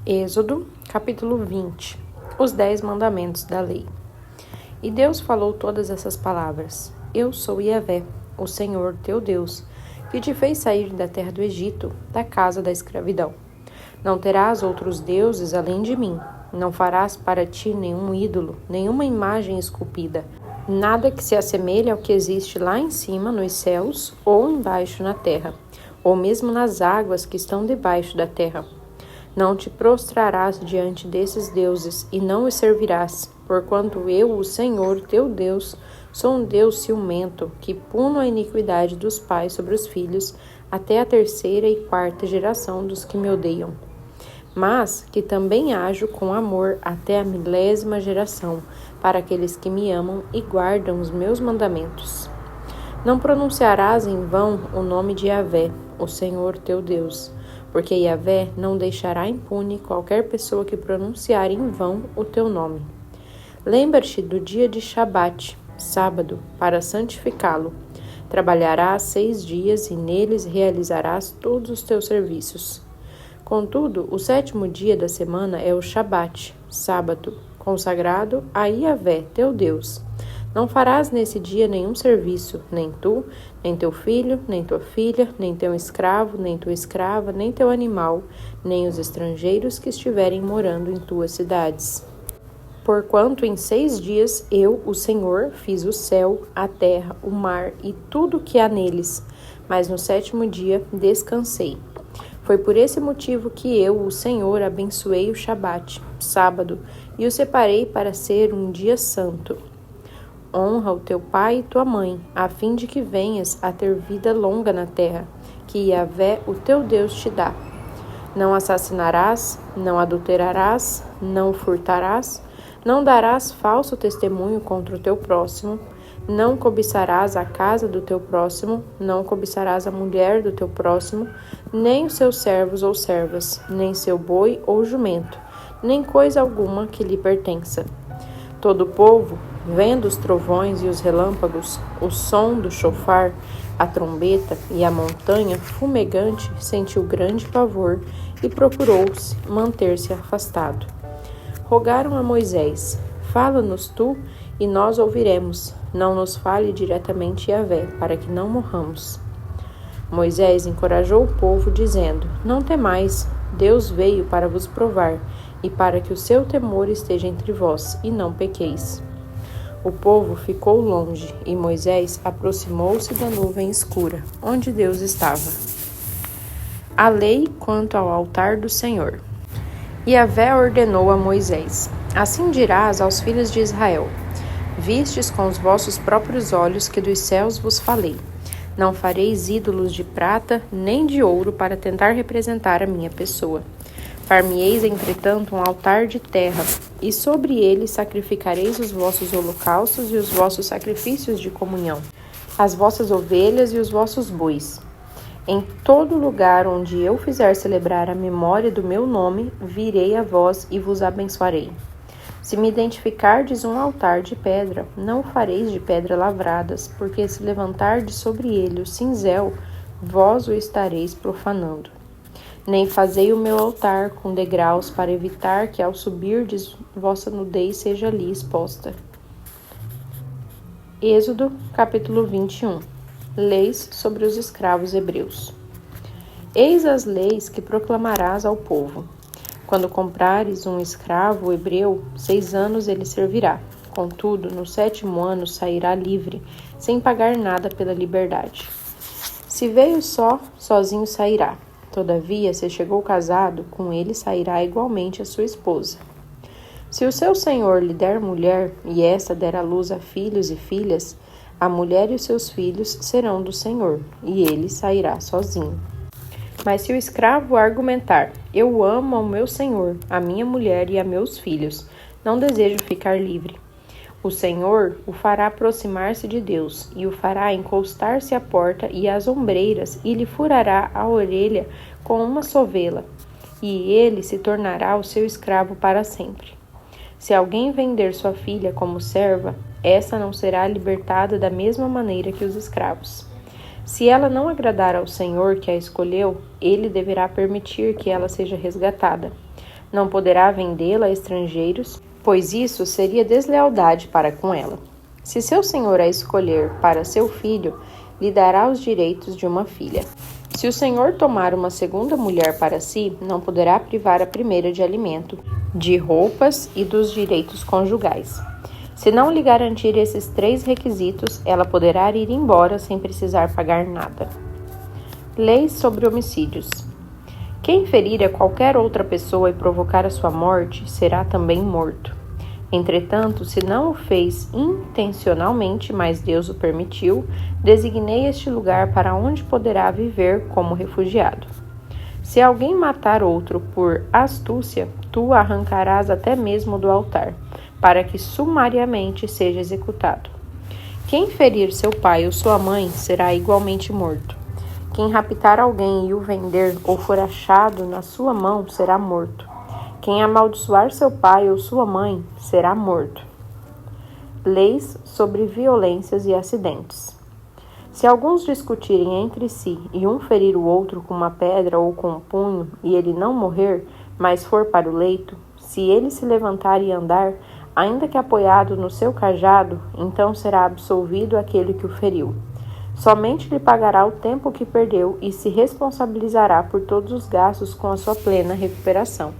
Êxodo, capítulo 20. Os 10 mandamentos da lei. E Deus falou todas essas palavras. Eu sou Yahvé, o Senhor teu Deus, que te fez sair da terra do Egito, da casa da escravidão. Não terás outros deuses além de mim. Não farás para ti nenhum ídolo, nenhuma imagem esculpida, nada que se assemelhe ao que existe lá em cima nos céus ou embaixo na terra, ou mesmo nas águas que estão debaixo da terra. Não te prostrarás diante desses deuses e não os servirás, porquanto eu, o Senhor teu Deus, sou um Deus ciumento, que puno a iniquidade dos pais sobre os filhos, até a 3ª e 4ª geração dos que me odeiam. Mas que também ajo com amor até a 1000ª geração, para aqueles que me amam e guardam os meus mandamentos. Não pronunciarás em vão o nome de Yahvé, o Senhor teu Deus, porque Yahvé não deixará impune qualquer pessoa que pronunciar em vão o teu nome. Lembra-te do dia de Shabat, sábado, para santificá-lo. Trabalharás 6 dias e neles realizarás todos os teus serviços. Contudo, o 7º dia da semana é o Shabat, sábado, consagrado a Yahvé, teu Deus. Não farás nesse dia nenhum serviço, nem tu, nem teu filho, nem tua filha, nem teu escravo, nem tua escrava, nem teu animal, nem os estrangeiros que estiverem morando em tuas cidades. Porquanto em 6 dias eu, o Senhor, fiz o céu, a terra, o mar e tudo o que há neles, mas no 7º dia descansei. Foi por esse motivo que eu, o Senhor, abençoei o Shabat, sábado, e o separei para ser um dia santo. Honra o teu pai e tua mãe, a fim de que venhas a ter vida longa na terra, que Yahvé, o teu Deus, te dá. Não assassinarás, não adulterarás, não furtarás, não darás falso testemunho contra o teu próximo, não cobiçarás a casa do teu próximo, não cobiçarás a mulher do teu próximo, nem os seus servos ou servas, nem seu boi ou jumento, nem coisa alguma que lhe pertença. Todo o povo, vendo os trovões e os relâmpagos, o som do chofar, a trombeta e a montanha fumegante, sentiu grande pavor e procurou-se manter-se afastado. Rogaram a Moisés: fala-nos tu e nós ouviremos, não nos fale diretamente Yahvé, para que não morramos. Moisés encorajou o povo, dizendo: não temais, Deus veio para vos provar, e para que o seu temor esteja entre vós, e não pequeis. O povo ficou longe, e Moisés aproximou-se da nuvem escura, onde Deus estava. A lei quanto ao altar do Senhor. Yahvé ordenou a Moisés: assim dirás aos filhos de Israel: vistes com os vossos próprios olhos que dos céus vos falei. Não fareis ídolos de prata nem de ouro para tentar representar a minha pessoa. Far-me-eis, entretanto, um altar de terra, e sobre ele sacrificareis os vossos holocaustos e os vossos sacrifícios de comunhão, as vossas ovelhas e os vossos bois. Em todo lugar onde eu fizer celebrar a memória do meu nome, virei a vós e vos abençoarei. Se me identificardes um altar de pedra, não o fareis de pedra lavradas, porque se levantardes sobre ele o cinzel, vós o estareis profanando. Nem fazei o meu altar com degraus para evitar que ao subirdes vossa nudez seja ali exposta. Êxodo, capítulo 21. Leis sobre os escravos hebreus. Eis as leis que proclamarás ao povo. Quando comprares um escravo hebreu, 6 anos ele servirá. Contudo, no 7º ano sairá livre, sem pagar nada pela liberdade. Se veio sozinho sairá. Todavia, se chegou casado, com ele sairá igualmente a sua esposa. Se o seu senhor lhe der mulher, e esta der à luz a filhos e filhas, a mulher e os seus filhos serão do senhor, e ele sairá sozinho. Mas se o escravo argumentar: eu amo ao meu senhor, a minha mulher e a meus filhos, não desejo ficar livre, o Senhor o fará aproximar-se de Deus, e o fará encostar-se à porta e às ombreiras, e lhe furará a orelha com uma sovela, e ele se tornará o seu escravo para sempre. Se alguém vender sua filha como serva, essa não será libertada da mesma maneira que os escravos. Se ela não agradar ao Senhor que a escolheu, ele deverá permitir que ela seja resgatada. Não poderá vendê-la a estrangeiros, pois isso seria deslealdade para com ela. Se seu senhor a escolher para seu filho, lhe dará os direitos de uma filha. Se o senhor tomar uma segunda mulher para si, não poderá privar a primeira de alimento, de roupas e dos direitos conjugais. Se não lhe garantir esses 3 requisitos, ela poderá ir embora sem precisar pagar nada. Leis sobre homicídios. Quem ferir a qualquer outra pessoa e provocar a sua morte, será também morto. Entretanto, se não o fez intencionalmente, mas Deus o permitiu, designei este lugar para onde poderá viver como refugiado. Se alguém matar outro por astúcia, tu o arrancarás até mesmo do altar, para que sumariamente seja executado. Quem ferir seu pai ou sua mãe será igualmente morto. Quem raptar alguém e o vender ou for achado na sua mão será morto. Quem amaldiçoar seu pai ou sua mãe será morto. Leis sobre violências e acidentes. Se alguns discutirem entre si e um ferir o outro com uma pedra ou com um punho e ele não morrer, mas for para o leito, se ele se levantar e andar, ainda que apoiado no seu cajado, então será absolvido aquele que o feriu. Somente lhe pagará o tempo que perdeu e se responsabilizará por todos os gastos com a sua plena recuperação.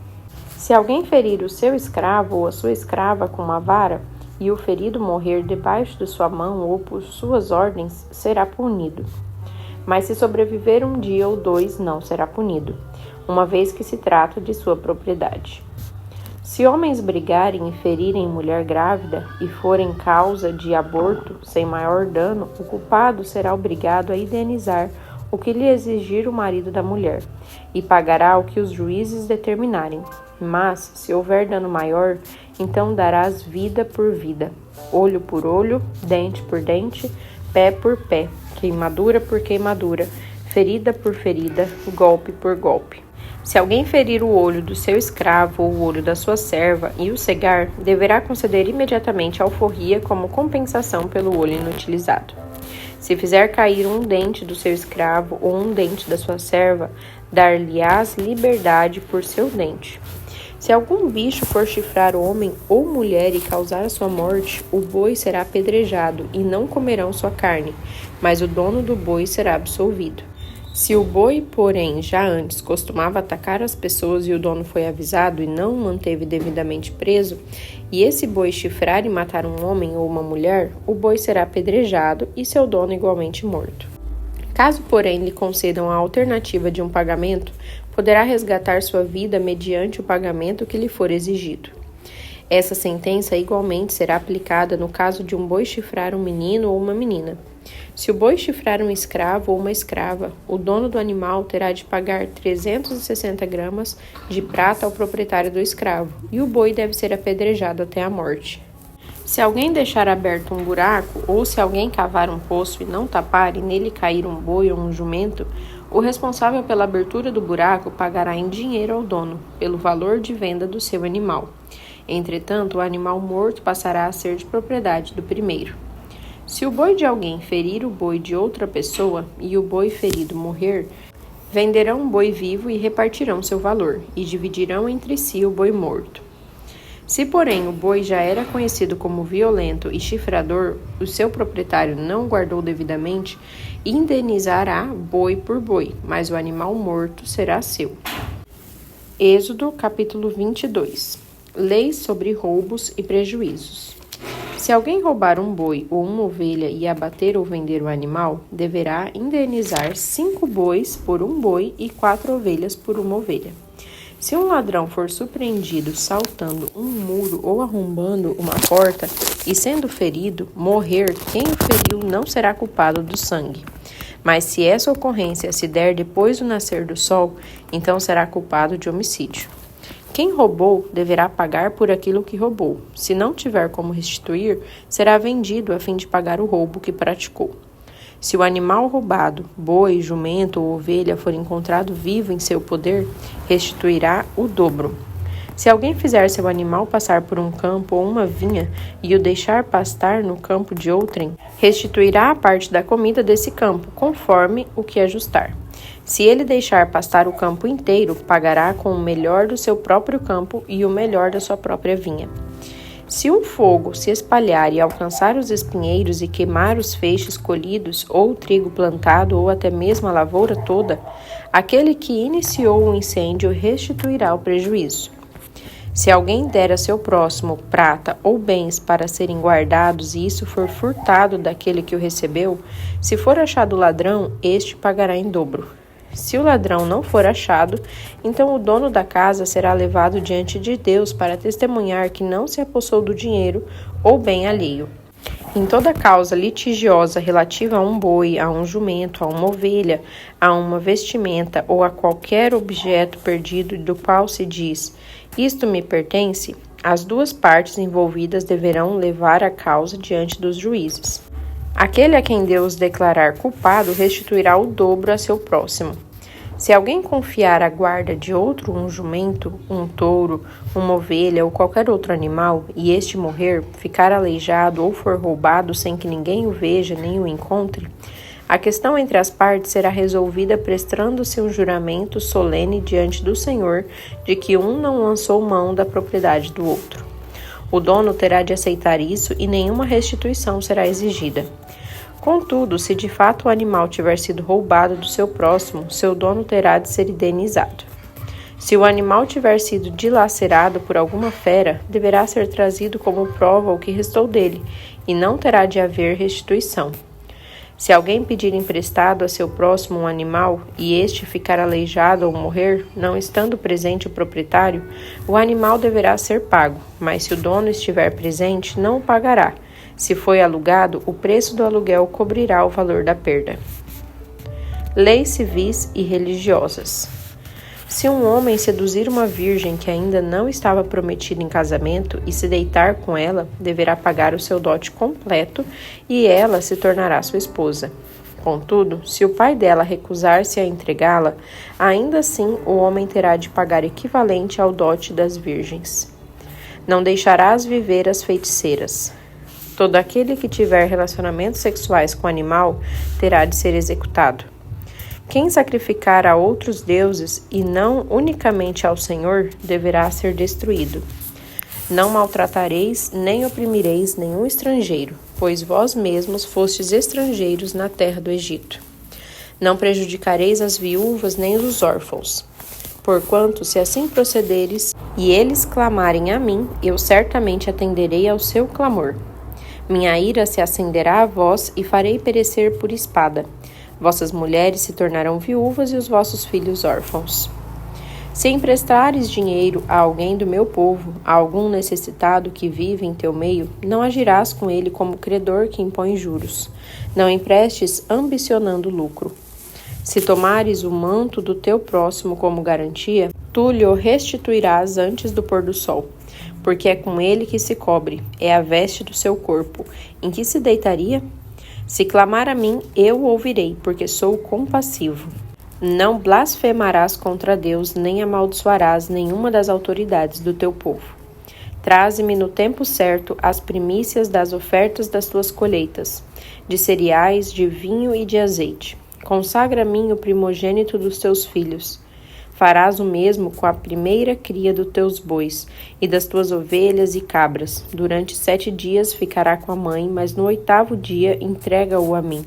Se alguém ferir o seu escravo ou a sua escrava com uma vara, e o ferido morrer debaixo de sua mão ou por suas ordens, será punido. Mas se sobreviver 1 dia ou 2, não será punido, uma vez que se trata de sua propriedade. Se homens brigarem e ferirem mulher grávida e forem causa de aborto sem maior dano, o culpado será obrigado a indenizar o que lhe exigir o marido da mulher, e pagará o que os juízes determinarem. Mas, se houver dano maior, então darás vida por vida, olho por olho, dente por dente, pé por pé, queimadura por queimadura, ferida por ferida, golpe por golpe. Se alguém ferir o olho do seu escravo ou o olho da sua serva e o cegar, deverá conceder imediatamente alforria como compensação pelo olho inutilizado. Se fizer cair um dente do seu escravo ou um dente da sua serva, dar-lhe-ás liberdade por seu dente. Se algum bicho for chifrar homem ou mulher e causar a sua morte, o boi será apedrejado e não comerão sua carne, mas o dono do boi será absolvido. Se o boi, porém, já antes costumava atacar as pessoas e o dono foi avisado e não o manteve devidamente preso, e esse boi chifrar e matar um homem ou uma mulher, o boi será apedrejado e seu dono igualmente morto. Caso, porém, lhe concedam a alternativa de um pagamento, poderá resgatar sua vida mediante o pagamento que lhe for exigido. Essa sentença igualmente será aplicada no caso de um boi chifrar um menino ou uma menina. Se o boi chifrar um escravo ou uma escrava, o dono do animal terá de pagar 360 gramas de prata ao proprietário do escravo, e o boi deve ser apedrejado até a morte. Se alguém deixar aberto um buraco, ou se alguém cavar um poço e não tapar e nele cair um boi ou um jumento, o responsável pela abertura do buraco pagará em dinheiro ao dono, pelo valor de venda do seu animal. Entretanto, o animal morto passará a ser de propriedade do primeiro. Se o boi de alguém ferir o boi de outra pessoa e o boi ferido morrer, venderão um boi vivo e repartirão seu valor, e dividirão entre si o boi morto. Se, porém, o boi já era conhecido como violento e chifrador, o seu proprietário não o guardou devidamente, indenizará boi por boi, mas o animal morto será seu. Êxodo, capítulo 22. Leis sobre roubos e prejuízos. Se alguém roubar um boi ou uma ovelha e abater ou vender o animal, deverá indenizar 5 bois por um boi e 4 ovelhas por uma ovelha. Se um ladrão for surpreendido saltando um muro ou arrombando uma porta e sendo ferido, morrer, quem o feriu não será culpado do sangue. Mas se essa ocorrência se der depois do nascer do sol, então será culpado de homicídio. Quem roubou deverá pagar por aquilo que roubou. Se não tiver como restituir, será vendido a fim de pagar o roubo que praticou. Se o animal roubado, boi, jumento ou ovelha, for encontrado vivo em seu poder, restituirá o dobro. Se alguém fizer seu animal passar por um campo ou uma vinha e o deixar pastar no campo de outrem, restituirá a parte da comida desse campo, conforme o que ajustar. Se ele deixar pastar o campo inteiro, pagará com o melhor do seu próprio campo e o melhor da sua própria vinha. Se um fogo se espalhar e alcançar os espinheiros e queimar os feixes colhidos, ou o trigo plantado, ou até mesmo a lavoura toda, aquele que iniciou o incêndio restituirá o prejuízo. Se alguém der a seu próximo prata ou bens para serem guardados e isso for furtado daquele que o recebeu, se for achado ladrão, este pagará em dobro. Se o ladrão não for achado, então o dono da casa será levado diante de Deus para testemunhar que não se apossou do dinheiro ou bem alheio. Em toda causa litigiosa relativa a um boi, a um jumento, a uma ovelha, a uma vestimenta ou a qualquer objeto perdido do qual se diz, isto me pertence, as duas partes envolvidas deverão levar a causa diante dos juízes. Aquele a quem Deus declarar culpado restituirá o dobro a seu próximo. Se alguém confiar a guarda de outro um jumento, um touro, uma ovelha ou qualquer outro animal, e este morrer, ficar aleijado ou for roubado sem que ninguém o veja nem o encontre, a questão entre as partes será resolvida prestando-se um juramento solene diante do Senhor de que um não lançou mão da propriedade do outro. O dono terá de aceitar isso e nenhuma restituição será exigida. Contudo, se de fato o animal tiver sido roubado do seu próximo, seu dono terá de ser indenizado. Se o animal tiver sido dilacerado por alguma fera, deverá ser trazido como prova o que restou dele, e não terá de haver restituição. Se alguém pedir emprestado a seu próximo um animal, e este ficar aleijado ou morrer, não estando presente o proprietário, o animal deverá ser pago, mas se o dono estiver presente, não o pagará. Se foi alugado, o preço do aluguel cobrirá o valor da perda. Leis civis e religiosas. Se um homem seduzir uma virgem que ainda não estava prometida em casamento e se deitar com ela, deverá pagar o seu dote completo e ela se tornará sua esposa. Contudo, se o pai dela recusar-se a entregá-la, ainda assim o homem terá de pagar equivalente ao dote das virgens. Não deixarás viver as feiticeiras. Todo aquele que tiver relacionamentos sexuais com o animal terá de ser executado. Quem sacrificar a outros deuses e não unicamente ao Senhor deverá ser destruído. Não maltratareis nem oprimireis nenhum estrangeiro, pois vós mesmos fostes estrangeiros na terra do Egito. Não prejudicareis as viúvas nem os órfãos. Porquanto, se assim procederes e eles clamarem a mim, eu certamente atenderei ao seu clamor. Minha ira se acenderá a vós e farei perecer por espada. Vossas mulheres se tornarão viúvas e os vossos filhos órfãos. Se emprestares dinheiro a alguém do meu povo, a algum necessitado que vive em teu meio, não agirás com ele como credor que impõe juros. Não emprestes ambicionando lucro. Se tomares o manto do teu próximo como garantia, tu lhe o restituirás antes do pôr do sol. Porque é com ele que se cobre, é a veste do seu corpo. Em que se deitaria? Se clamar a mim, eu o ouvirei, porque sou compassivo. Não blasfemarás contra Deus, nem amaldiçoarás nenhuma das autoridades do teu povo. Traze-me no tempo certo as primícias das ofertas das tuas colheitas, de cereais, de vinho e de azeite. Consagra a mim o primogênito dos teus filhos. Farás o mesmo com a primeira cria dos teus bois e das tuas ovelhas e cabras. Durante 7 dias ficará com a mãe, mas no 8º dia entrega-o a mim.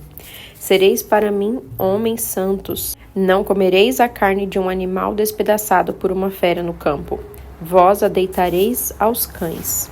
Sereis para mim homens santos. Não comereis a carne de um animal despedaçado por uma fera no campo. Vós a deitareis aos cães.